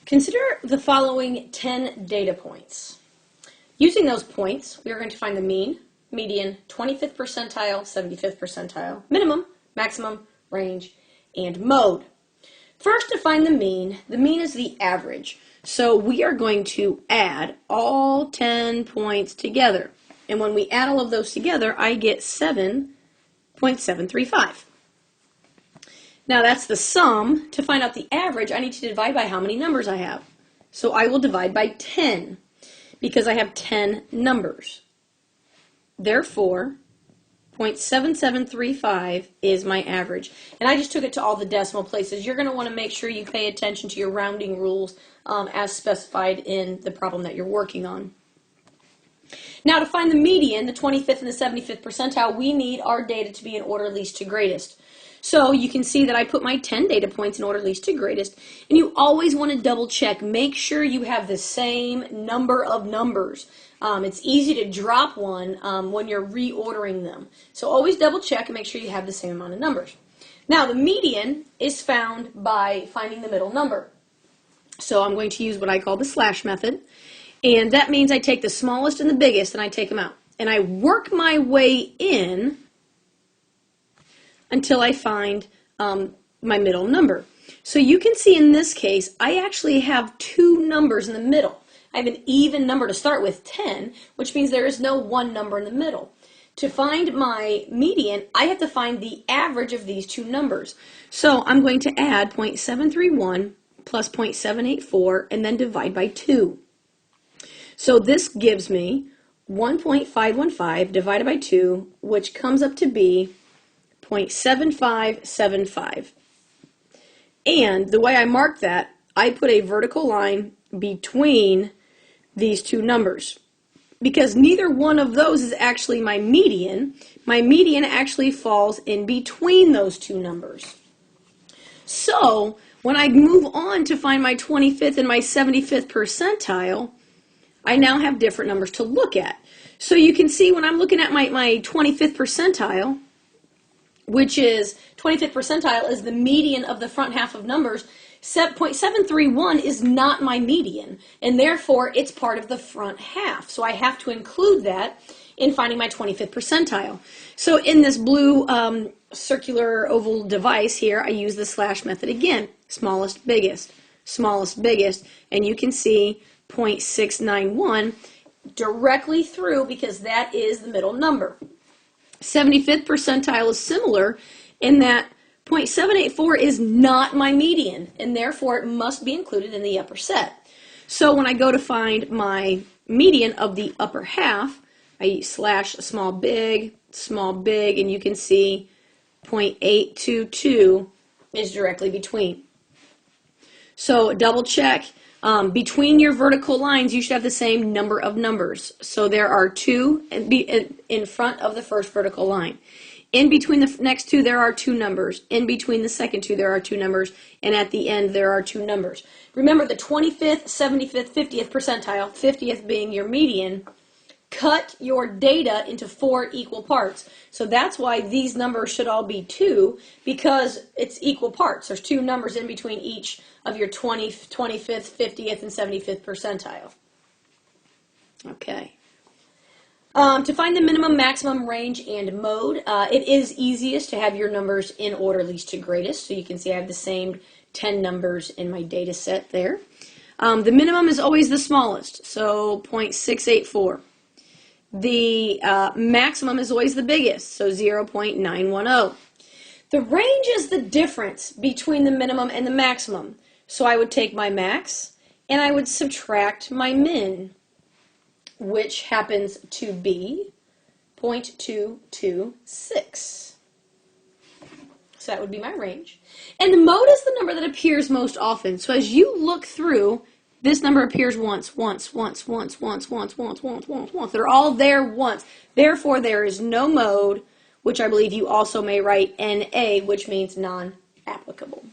Consider the following 10 data points. Using those points, we are going to find the mean, median, 25th percentile, 75th percentile, minimum, maximum, range, and mode. First, to find the mean is the average. So we are going to add all 10 points together. And when we add all of those together, I get 7.735. Now that's the sum. To find out the average, I need to divide by how many numbers I have. So I will divide by 10 because I have 10 numbers. Therefore, 0.7735 is my average. And I just took it to all the decimal places. You're going to want to make sure you pay attention to your rounding rules as specified in the problem that you're working on. Now to find the median, the 25th and the 75th percentile, we need our data to be in order least to greatest. So you can see that I put my 10 data points in order least to greatest, and you always want to double check. Make sure you have the same number of numbers. It's easy to drop one when you're reordering them. So always double check and make sure you have the same amount of numbers. Now the median is found by finding the middle number. So I'm going to use what I call the slash method, and that means I take the smallest and the biggest and I take them out. And I work my way in until I find my middle number. So you can see in this case, I actually have two numbers in the middle. I have an even number to start with, 10, which means there is no one number in the middle. To find my median, I have to find the average of these two numbers. So I'm going to add 0.731 plus 0.784 and then divide by 2. So this gives me 1.515 divided by 2, which comes up to be 0.7575. And the way I mark that, I put a vertical line between these two numbers. Because neither one of those is actually my median actually falls in between those two numbers. So when I move on to find my 25th and my 75th percentile, I now have different numbers to look at. So you can see when I'm looking at my 25th percentile, which is 25th percentile is the median of the front half of numbers, 0.731 is not my median, and therefore it's part of the front half. So I have to include that in finding my 25th percentile. So in this blue circular oval device here, I use the slash method again. Smallest, biggest, and you can see 0.691 directly through because that is the middle number. 75th percentile is similar in that 0.784 is not my median, and therefore it must be included in the upper set. So when I go to find my median of the upper half, I slash small, big, and you can see 0.822 is directly between. So double check. Between your vertical lines, you should have the same number of numbers. So there are two in front of the first vertical line. In between the next two, there are two numbers. In between the second two, there are two numbers. And at the end, there are two numbers. Remember the 25th, 75th, 50th percentile, 50th being your median, cut your data into 4 equal parts. So that's why these numbers should all be 2, because it's equal parts. There's 2 numbers in between each of your 20th, 25th, 50th, and 75th percentile. Okay. To find the minimum, maximum, range, and mode, it is easiest to have your numbers in order least to greatest. So you can see I have the same 10 numbers in my data set there. The minimum is always the smallest, so 0.684. The maximum is always the biggest, so 0.910. The range is the difference between the minimum and the maximum. So I would take my max and I would subtract my min, which happens to be 0.226. So that would be my range. And the mode is the number that appears most often. So as you look through, this number appears once. They're all there once. Therefore, there is no mode, which I believe you also may write NA, which means non-applicable.